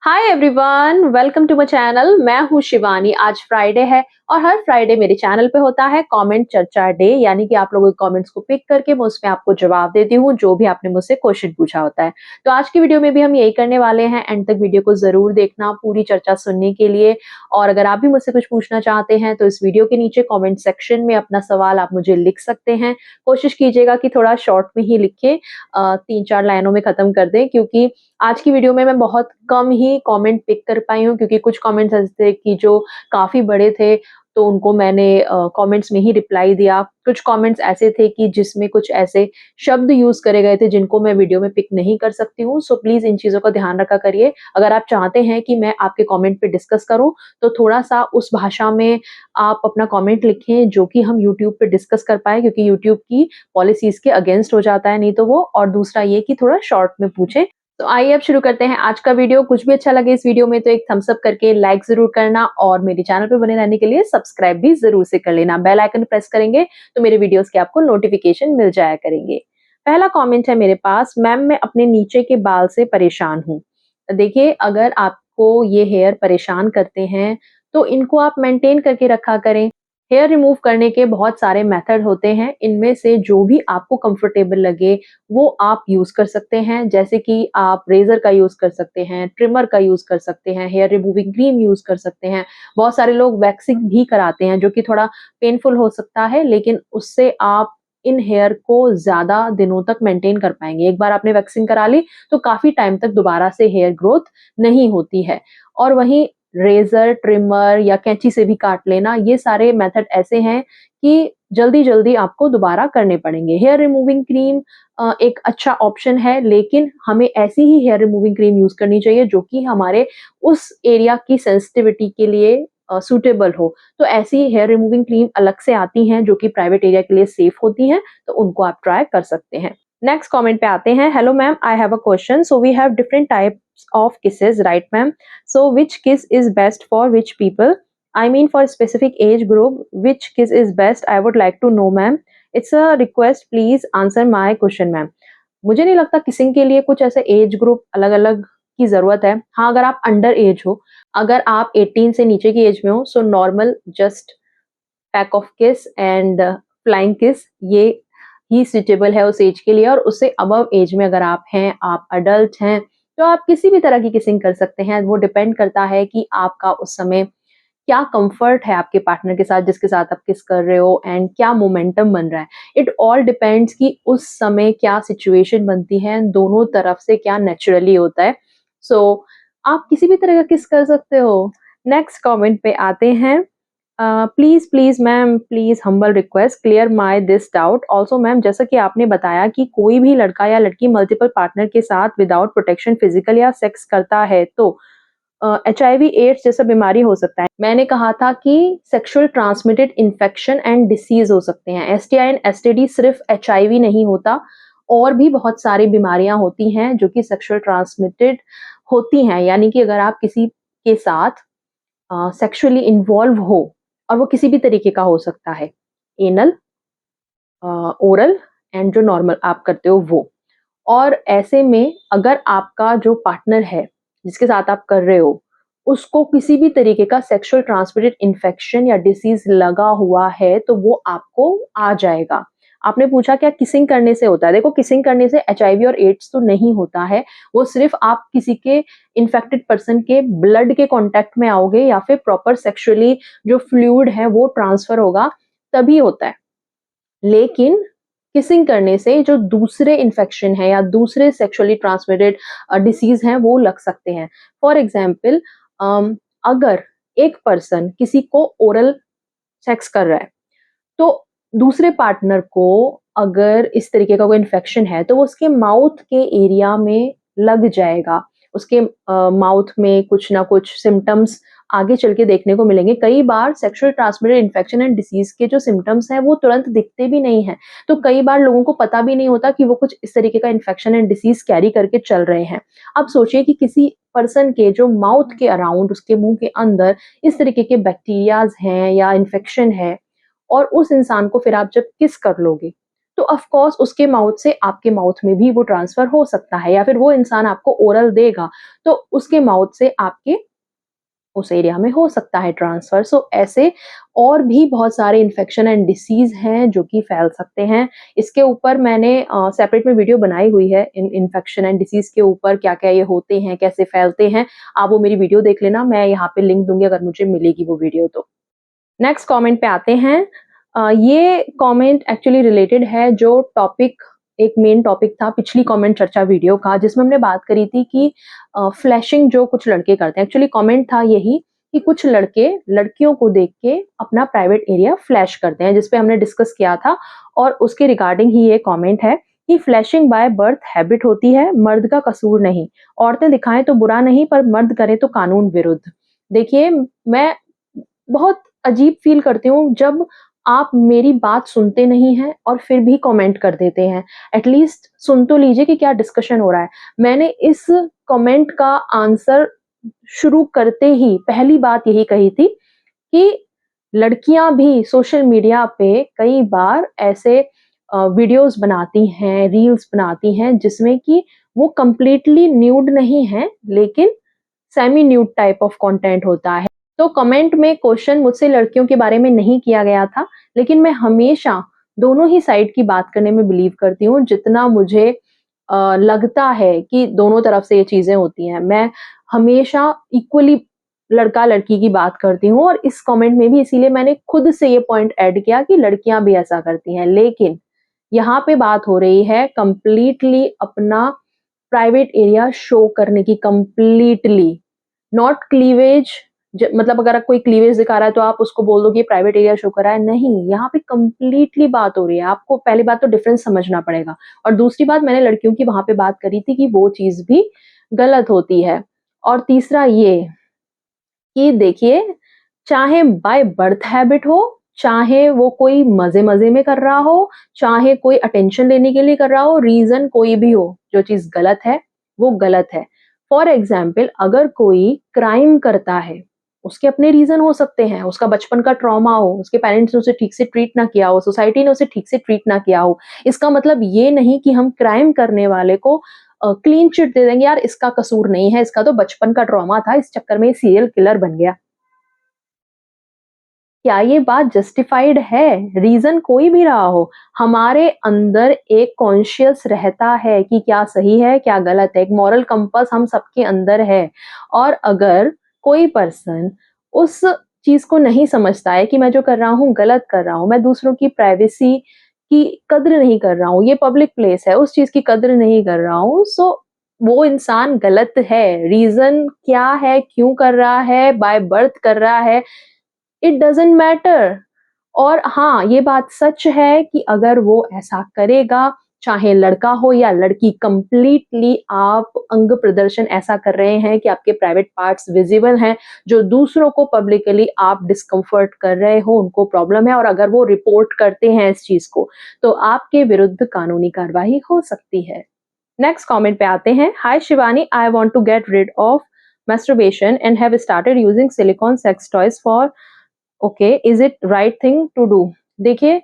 Hi everyone, welcome to my channel. मैं हूँ शिवानी। आज फ्राइडे है और हर फ्राइडे मेरे चैनल पे होता है कमेंट चर्चा डे, यानी कि आप लोगों के कमेंट्स को पिक करके मैं उसमें आपको जवाब देती हूँ जो भी आपने मुझसे क्वेश्चन पूछा होता है। तो आज की वीडियो में भी हम यही करने वाले हैं। एंड तक वीडियो को जरूर देखना पूरी चर्चा सुनने के लिए। और अगर आप भी मुझसे कुछ पूछना चाहते हैं तो इस वीडियो के नीचे कॉमेंट सेक्शन में अपना सवाल आप मुझे लिख सकते हैं। कोशिश कीजिएगा कि थोड़ा शॉर्ट में ही लिखे, 3-4 लाइनों में खत्म कर दें, क्योंकि आज की वीडियो में मैं बहुत कम ही कमेंट पिक कर पाई हूँ, क्योंकि कुछ कमेंट्स ऐसे थे कि जो काफ़ी बड़े थे, तो उनको मैंने कमेंट्स में ही रिप्लाई दिया। कुछ कमेंट्स ऐसे थे कि जिसमें कुछ ऐसे शब्द यूज़ करे गए थे जिनको मैं वीडियो में पिक नहीं कर सकती हूँ। सो प्लीज़ इन चीज़ों का ध्यान रखा करिए। अगर आप चाहते हैं कि मैं आपके कमेंट पे डिस्कस करूँ, तो थोड़ा-सा उस भाषा में आप अपना कमेंट लिखें जो कि हम यूट्यूब पे डिस्कस कर पाएँ, क्योंकि यूट्यूब की पॉलिसीज़ के अगेंस्ट हो जाता है नहीं तो वो। और दूसरा ये कि थोड़ा शॉर्ट में पूछें। तो आइए अब शुरू करते हैं आज का वीडियो। कुछ भी अच्छा लगे इस वीडियो में तो एक थम्स अप करके लाइक जरूर करना, और मेरे चैनल पे बने रहने के लिए सब्सक्राइब भी जरूर से कर लेना। बेल आइकन प्रेस करेंगे तो मेरे वीडियोस के आपको नोटिफिकेशन मिल जाया करेंगे। पहला कमेंट है मेरे पास, मैम मैं अपने नीचे के बाल से परेशान हूँ। देखिए, अगर आपको ये हेयर परेशान करते हैं तो इनको आप मेंटेन करके रखा करें। हेयर रिमूव करने के बहुत सारे मेथड होते हैं, इनमें से जो भी आपको कंफर्टेबल लगे वो आप यूज़ कर सकते हैं। जैसे कि आप रेज़र का यूज़ कर सकते हैं, ट्रिमर का यूज़ कर सकते हैं, हेयर रिमूविंग क्रीम यूज़ कर सकते हैं। बहुत सारे लोग वैक्सिंग भी कराते हैं जो कि थोड़ा पेनफुल हो सकता है, लेकिन उससे आप इन हेयर को ज़्यादा दिनों तक मेंटेन कर पाएँगे। एक बार आपने वैक्सिंग करा ली तो काफ़ी टाइम तक दोबारा से हेयर ग्रोथ नहीं होती है। और वहीं रेज़र, ट्रिमर या कैंची से भी काट लेना, ये सारे मेथड ऐसे हैं कि जल्दी-जल्दी आपको दोबारा करने पड़ेंगे। हेयर रिमूविंग क्रीम एक अच्छा ऑप्शन है, लेकिन हमें ऐसी ही हेयर रिमूविंग क्रीम यूज़ करनी चाहिए जो कि हमारे उस एरिया की सेंसिटिविटी के लिए सूटेबल हो। तो ऐसी हेयर रिमूविंग क्रीम अलग से आती हैं जो कि प्राइवेट एरिया के लिए सेफ होती हैं, तो उनको आप ट्राई कर सकते हैं। नेक्स्ट कमेंट पे आते हैं। Hello ma'am, I have a question. So we have different types of kisses, right ma'am? So which kiss is best for which people? I mean for specific age group, which kiss is best? I would like to know, ma'am. It's a request. Please answer my question, ma'am. मुझे नहीं लगता kissing के लिए कुछ ऐसे age group अलग-अलग की ज़रूरत है। हाँ, अगर आप अंडर एज हो, अगर आप 18 से नीचे की एज में हो, so normal just pack of किस एंड फ्लाइंग किस, ये ही सूटेबल है उस एज के लिए। और उससे अबव एज में अगर आप हैं, आप अडल्ट हैं, तो आप किसी भी तरह की किसिंग कर सकते हैं। वो डिपेंड करता है कि आपका उस समय क्या कंफर्ट है आपके पार्टनर के साथ जिसके साथ आप किस कर रहे हो, एंड क्या मोमेंटम बन रहा है। इट ऑल डिपेंड्स कि उस समय क्या सिचुएशन बनती है, दोनों तरफ से क्या नेचुरली होता है। सो आप किसी भी तरह का किस कर सकते हो। नेक्स्ट कमेंट पे आते हैं। Please ma'am, please humble request, clear my this doubt also. Ma'am, जैसा कि आपने बताया कि कोई भी लड़का या लड़की मल्टीपल पार्टनर के साथ विदाउट प्रोटेक्शन फिजिकल या सेक्स करता है तो HIV एड्स जैसा बीमारी हो सकता है। मैंने कहा था कि sexual transmitted infection and disease हो सकते हैं। STI एंड STD सिर्फ HIV नहीं होता, और भी बहुत सारी बीमारियां होती हैं जो कि सेक्सुअल ट्रांसमिटेड होती हैं। यानी कि अगर आप किसी के साथ सेक्सुअली इन्वॉल्व हो, और वो किसी भी तरीके का हो सकता है, एनल, ओरल एंड जो नॉर्मल आप करते हो वो। और ऐसे में अगर आपका जो पार्टनर है जिसके साथ आप कर रहे हो, उसको किसी भी तरीके का सेक्सुअल ट्रांसमिटेड इन्फेक्शन या डिसीज लगा हुआ है तो वो आपको आ जाएगा। आपने पूछा क्या किसिंग करने से होता है? देखो, किसिंग करने से HIV और एड्स तो नहीं होता है। वो सिर्फ आप किसी के इन्फेक्टेड पर्सन के ब्लड के कांटेक्ट में आओगे, या फिर प्रॉपर सेक्सुअली जो फ्लूइड है वो ट्रांसफर होगा, तभी होता है। लेकिन किसिंग करने से जो दूसरे इन्फेक्शन है या दूसरे सेक्सुअली ट्रांसमिटेड डिसीज हैं वो लग सकते हैं। फॉर एग्जाम्पल, अगर एक पर्सन किसी को ओरल सेक्स कर रहा है, तो दूसरे पार्टनर को अगर इस तरीके का कोई इन्फेक्शन है तो वो उसके माउथ के एरिया में लग जाएगा। उसके माउथ में कुछ ना कुछ सिम्पटम्स आगे चल के देखने को मिलेंगे। कई बार sexual transmitted infection and disease के जो सिम्पटम्स हैं वो तुरंत दिखते भी नहीं हैं। तो कई बार लोगों को पता भी नहीं होता कि वो कुछ इस तरीके का इन्फेक्शन एंड डिसीज कैरी करके चल रहे हैं। अब सोचिए कि किसी पर्सन के जो माउथ के अराउंड, उसके मुंह के अंदर इस तरीके के बैक्टीरियाज हैं या इन्फेक्शन है, और उस इंसान को फिर आप जब किस कर लोगे, तो ऑफ कोर्स उसके माउथ से आपके माउथ में भी वो ट्रांसफर हो सकता है, या फिर वो इंसान आपको ओरल देगा तो उसके माउथ से आपके उस एरिया में हो सकता है ट्रांसफर। सो ऐसे और भी बहुत सारे इन्फेक्शन एंड डिसीज हैं जो कि फैल सकते हैं। इसके ऊपर मैंने सेपरेट में वीडियो बनाई हुई है, इन इन्फेक्शन एंड डिसीज के ऊपर क्या-क्या ये होते हैं, कैसे फैलते हैं। आप वो मेरी वीडियो देख लेना, मैं यहाँ पे लिंक दूँगी अगर मुझे मिलेगी वो वीडियो तो। नेक्स्ट कमेंट पे आते हैं। ये कमेंट एक्चुअली रिलेटेड है जो टॉपिक, एक मेन टॉपिक था पिछली कमेंट चर्चा वीडियो का, जिसमें हमने बात करी थी कि फ्लैशिंग जो कुछ लड़के करते हैं। एक्चुअली कमेंट था यही कि कुछ लड़के लड़कियों को देख के अपना प्राइवेट एरिया फ्लैश करते हैं, जिस पे हमने डिस्कस किया था, और उसके रिगार्डिंग ही ये कमेंट है कि फ्लैशिंग बाय बर्थ हैबिट होती है, मर्द का कसूर नहीं। औरतें दिखाएं तो बुरा नहीं, पर मर्द करें तो कानून विरुद्ध। देखिए, मैं बहुत अजीब फील करती हूँ जब आप मेरी बात सुनते नहीं हैं और फिर भी कमेंट कर देते हैं। एटलीस्ट सुन तो लीजिए कि क्या डिस्कशन हो रहा है। मैंने इस कमेंट का आंसर शुरू करते ही पहली बात यही कही थी कि लड़कियां भी सोशल मीडिया पे कई बार ऐसे वीडियोस बनाती हैं, रील्स बनाती हैं जिसमें कि वो कंप्लीटली न्यूड नहीं है, लेकिन semi nude type of content होता है। तो कमेंट में क्वेश्चन मुझसे लड़कियों के बारे में नहीं किया गया था, लेकिन मैं हमेशा दोनों ही साइड की बात करने में बिलीव करती हूँ, जितना मुझे लगता है कि दोनों तरफ से ये चीज़ें होती हैं। मैं हमेशा इक्वली लड़का-लड़की की बात करती हूँ, और इस कमेंट में भी इसीलिए मैंने खुद से ये पॉइंट ऐड किया कि लड़कियाँ भी ऐसा करती हैं। लेकिन यहाँ पे बात हो रही है कंप्लीटली अपना प्राइवेट एरिया शो करने की, कंप्लीटली नॉट क्लीवेज। मतलब अगर कोई क्लीवेज दिखा रहा है तो आप उसको बोल दो कि प्राइवेट एरिया शो कर रहा है, नहीं, यहाँ पे कंप्लीटली बात हो रही है। आपको पहली बात तो डिफरेंस समझना पड़ेगा, और दूसरी बात, मैंने लड़कियों की वहां पे बात करी थी कि वो चीज भी गलत होती है। और तीसरा ये कि देखिए, चाहे बाय बर्थ हैबिट हो, चाहे वो कोई मजे-मजे में कर रहा हो, चाहे कोई अटेंशन लेने के लिए कर रहा हो, रीज़न कोई भी हो, जो चीज़ गलत है, वो गलत है। फॉर एग्ज़ाम्पल, अगर कोई क्राइम करता है, उसके अपने रीज़न हो सकते हैं, उसका बचपन का ट्रॉमा हो, उसके पेरेंट्स ने उसे ठीक से ट्रीट ना किया हो, सोसाइटी ने उसे ठीक से ट्रीट ना किया हो। इसका मतलब ये नहीं कि हम क्राइम करने वाले को क्लीन चिट दे देंगे, यार इसका कसूर नहीं है, इसका तो बचपन का ट्रॉमा था, इस चक्कर में ये सीरियल किलर बन गया। क्या ये बात जस्टिफाइड है? रीज़न कोई भी रहा हो, हमारे अंदर एक कॉन्शियस रहता है कि क्या सही है, क्या गलत है, एक मॉरल कंपास हम सबके अंदर है। और अगर कोई पर्सन उस चीज़ को नहीं समझता है कि मैं जो कर रहा हूँ गलत कर रहा हूँ, मैं दूसरों की प्राइवेसी की कद्र नहीं कर रहा हूँ, ये पब्लिक प्लेस है, उस चीज़ की कद्र नहीं कर रहा हूँ, सो वो इंसान गलत है। रीज़न क्या है, क्यों कर रहा है, बाय बर्थ कर रहा है, इट डज़न्ट मैटर। और हाँ, ये बात सच है कि अगर वो ऐसा करेगा, चाहे लड़का हो या लड़की, कंप्लीटली आप अंग प्रदर्शन ऐसा कर रहे हैं कि आपके प्राइवेट पार्ट्स विज़िबल हैं, जो दूसरों को पब्लिकली आप डिस्कम्फर्ट कर रहे हो, उनको प्रॉब्लम है, और अगर वो रिपोर्ट करते हैं इस चीज़ को, तो आपके विरुद्ध कानूनी कार्रवाई हो सकती है। नेक्स्ट कमेंट पे आते हैं। Hi Shivani, I want to get rid of masturbation and have started using silicone sex toys for okay, is it right thing to do? देखिए,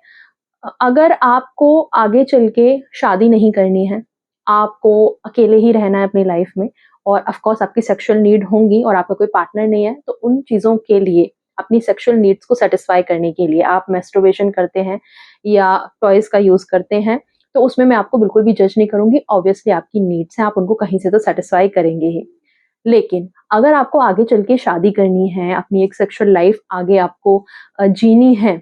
अगर आपको आगे चल के शादी नहीं करनी है, आपको अकेले ही रहना है अपनी लाइफ में, और ऑफ कोर्स आपकी सेक्सुअल नीड होंगी और आपका कोई पार्टनर नहीं है, तो उन चीज़ों के लिए, अपनी सेक्सुअल नीड्स को सेटिस्फाई करने के लिए आप मैस्टरबेशन करते हैं या टॉयज़ का यूज़ करते हैं, तो उसमें मैं आपको बिल्कुल भी जज नहीं करूँगी। ऑब्वियसली आपकी नीड्स हैं, आप उनको कहीं से तो सेटिस्फाई करेंगे ही। लेकिन अगर आपको आगे चल के शादी करनी है, अपनी एक सेक्सुअल लाइफ आगे आपको जीनी है,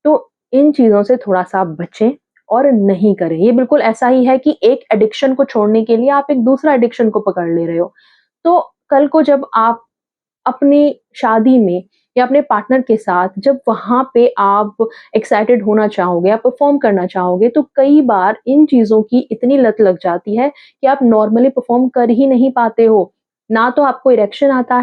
तो इन चीज़ों से थोड़ा-सा आप बचें और नहीं करें। ये बिल्कुल ऐसा ही है कि एक एडिक्शन को छोड़ने के लिए आप एक दूसरा एडिक्शन को पकड़ ले रहे हो। तो कल को जब आप अपनी शादी में या अपने पार्टनर के साथ जब वहाँ पे आप एक्साइटेड होना चाहोगे, आप परफ़ॉर्म करना चाहोगे, तो कई बार इन चीज़ों की इतनी लत लग जाती है कि आप नॉर्मली परफ़ॉर्म कर ही नहीं पाते हो। ना तो आपको इरेक्शन आता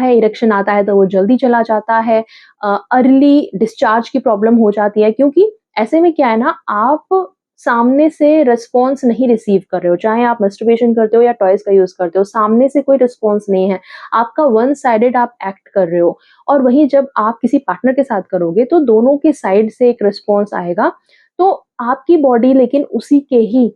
है तो वो जल्दी चला जाता है, अर्ली डिस्चार्ज की प्रॉब्लम हो जाती है, क्योंकि ऐसे में क्या है ना, आप सामने से रिस्पॉन्स नहीं रिसीव कर रहे हो, चाहे आप मस्टरबेशन करते हो या टॉयज़ का यूज़ करते हो, सामने से कोई रिस्पॉन्स नहीं है। आपका वन साइडेड आप एक्ट कर रहे हो, और वहीं जब आप किसी पार्टनर के साथ करोगे तो दोनों के साइड से एक रिस्पॉन्स आएगा, तो आपकी बॉडी लेकिन उसी के ही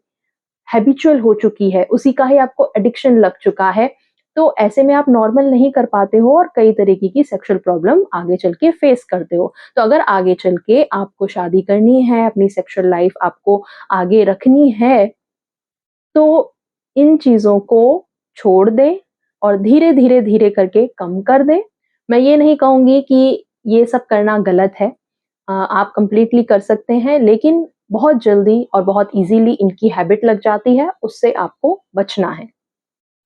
हैबिचुअल हो चुकी है, उसी का ही आपको एडिक्शन लग चुका है। तो ऐसे में आप नॉर्मल नहीं कर पाते हो और कई तरीके की सेक्सुअल प्रॉब्लम आगे चल के फेस करते हो। तो अगर आगे चल के आपको शादी करनी है, अपनी सेक्सुअल लाइफ आपको आगे रखनी है, तो इन चीज़ों को छोड़ दें और धीरे-धीरे, धीरे करके कम कर दें। मैं ये नहीं कहूँगी कि ये सब करना गलत है। आप कंप्लीटली कर सकते हैं, लेकिन बहुत जल्दी और बहुत ईज़िली इनकी हैबिट लग जाती है, उससे आपको बचना है।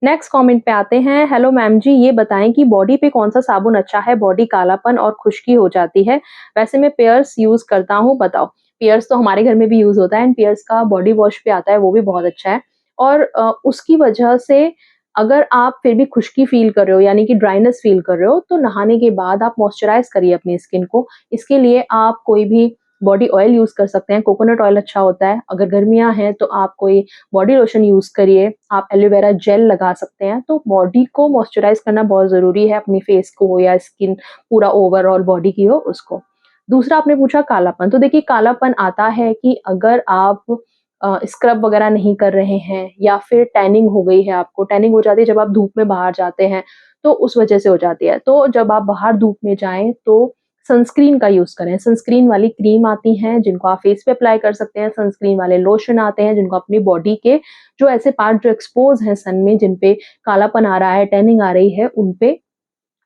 नेक्स्ट कमेंट पे आते हैं। हेलो मैम जी, ये बताएँ कि बॉडी पे कौन-सा साबुन अच्छा है? बॉडी कालापन और खुश्की हो जाती है। वैसे मैं पियर्स यूज़ करता हूँ, बताओ। पियर्स तो हमारे घर में भी यूज़ होता है एंड पियर्स का बॉडी वॉश भी आता है, वो भी बहुत अच्छा है। और उसकी वजह से अगर आप फिर भी खुश्की फ़ील कर रहे हो यानी कि ड्राइनेस फ़ील कर रहे हो, तो नहाने के बाद आप मॉइस्चराइज़ करिए अपनी स्किन को। इसके लिए आप कोई भी बॉडी ऑयल यूज़ कर सकते हैं, कोकोनट ऑयल अच्छा होता है। अगर गर्मियाँ हैं तो आप कोई बॉडी लोशन यूज़ करिए, आप एलोवेरा जेल लगा सकते हैं। तो बॉडी को मॉइस्चराइज़ करना बहुत ज़रूरी है, अपनी फेस को हो या स्किन पूरा ओवरऑल बॉडी की हो उसको। दूसरा आपने पूछा कालापन, तो देखिए कालापन आता है कि अगर आप स्क्रब वगैरह नहीं कर रहे हैं या फिर टैनिंग हो गई है आपको, टैनिंग हो जाती है जब आप धूप में बाहर जाते हैं, तो उस वजह से हो जाती है। तो जब आप बाहर धूप में जाएँ तो सनस्क्रीन का यूज़ करें। सनस्क्रीन वाली क्रीम आती हैं जिनको आप फेस पे अप्लाई कर सकते हैं, सनस्क्रीन वाले लोशन आते हैं जिनको अपनी बॉडी के जो ऐसे पार्ट जो एक्सपोज़ हैं सन में, जिन पे कालापन आ रहा है, टैनिंग आ रही है, उन पे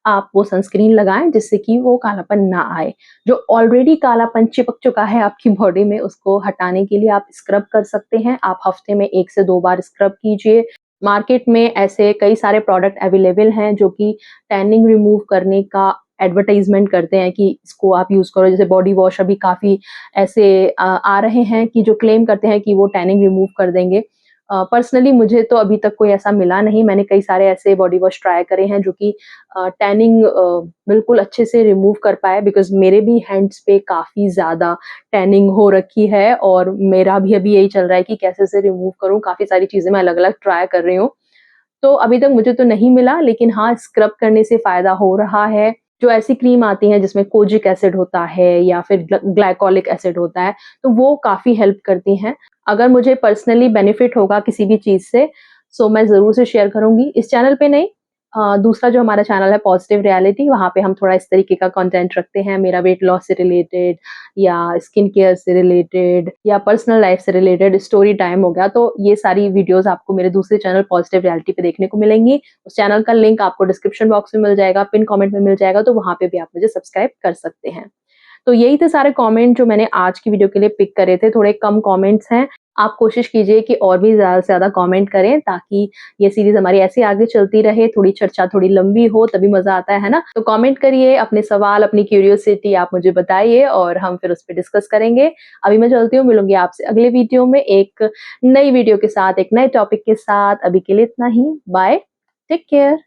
आप वो सनस्क्रीन लगाएँ जिससे कि वो कालापन ना आए। जो ऑलरेडी कालापन चिपक चुका है आपकी बॉडी में, उसको हटाने के लिए आप स्क्रब कर सकते हैं। आप हफ्ते में 1 से 2 बार स्क्रब कीजिए। मार्केट में ऐसे कई सारे प्रोडक्ट अवेलेबल हैं जो कि टैनिंग रिमूव करने का एडवर्टाइज़मेंट करते हैं कि इसको आप यूज़ करो। जैसे बॉडी वॉश अभी काफ़ी ऐसे आ रहे हैं कि जो क्लेम करते हैं कि वो टैनिंग रिमूव कर देंगे। पर्सनली मुझे तो अभी तक कोई ऐसा मिला नहीं। मैंने कई सारे ऐसे बॉडी वॉश ट्राई करे हैं जो कि टैनिंग बिल्कुल अच्छे से रिमूव कर पाए, बिकॉज़ मेरे भी हैंड्स पे काफ़ी ज़्यादा टैनिंग हो रखी है और मेरा भी अभी यही चल रहा है कि कैसे इसे रिमूव करूँ। काफ़ी सारी चीज़ें मैं अलग-अलग ट्राई कर रही हूँ। तो अभी तक मुझे तो नहीं मिला, लेकिन हाँ, स्क्रब करने से फ़ायदा हो रहा है। जो ऐसी क्रीम आती हैं जिसमें कोजिक एसिड होता है या फिर ग्लाइकोलिक एसिड होता है, तो वो काफ़ी हेल्प करती हैं। अगर मुझे पर्सनली बेनिफिट होगा किसी भी चीज़ से, सो मैं ज़रूर से शेयर करूँगी। इस चैनल पे नहीं, दूसरा जो हमारा चैनल है पॉजिटिव रियलिटी, वहाँ पे हम थोड़ा इस तरीके का कंटेंट रखते हैं, मेरा वेट लॉस से रिलेटेड या स्किन केयर से रिलेटेड या पर्सनल लाइफ से रिलेटेड, स्टोरी टाइम हो गया, तो ये सारी वीडियोज़ आपको मेरे दूसरे चैनल पॉजिटिव रियलिटी पे देखने को मिलेंगी। उस चैनल का लिंक आपको डिस्क्रिप्शन बॉक्स में मिल जाएगा, पिन कमेंट में मिल जाएगा, तो वहाँ पे भी आप मुझे सब्सक्राइब कर सकते हैं। तो यही थे सारे कमेंट जो मैंने आज की वीडियो के लिए पिक करे थे, थोड़े कम कमेंट्स हैं। आप कोशिश कीजिए कि और भी ज़्यादा से ज़्यादा कमेंट करें ताकि ये सीरीज़ हमारी ऐसे आगे चलती रहे, थोड़ी चर्चा थोड़ी लंबी हो तभी मज़ा आता है ना? तो कमेंट करिए, अपने सवाल, अपनी क्यूरियोसिटी आप मुझे बताइए और हम फिर उस पे डिस्कस करेंगे। अभी मैं चलती हूँ, मिलूँगी आपसे अगले वीडियो में एक नई वीडियो के साथ, एक नए टॉपिक के साथ। अभी के लिए इतना ही, बाय, टेक केयर।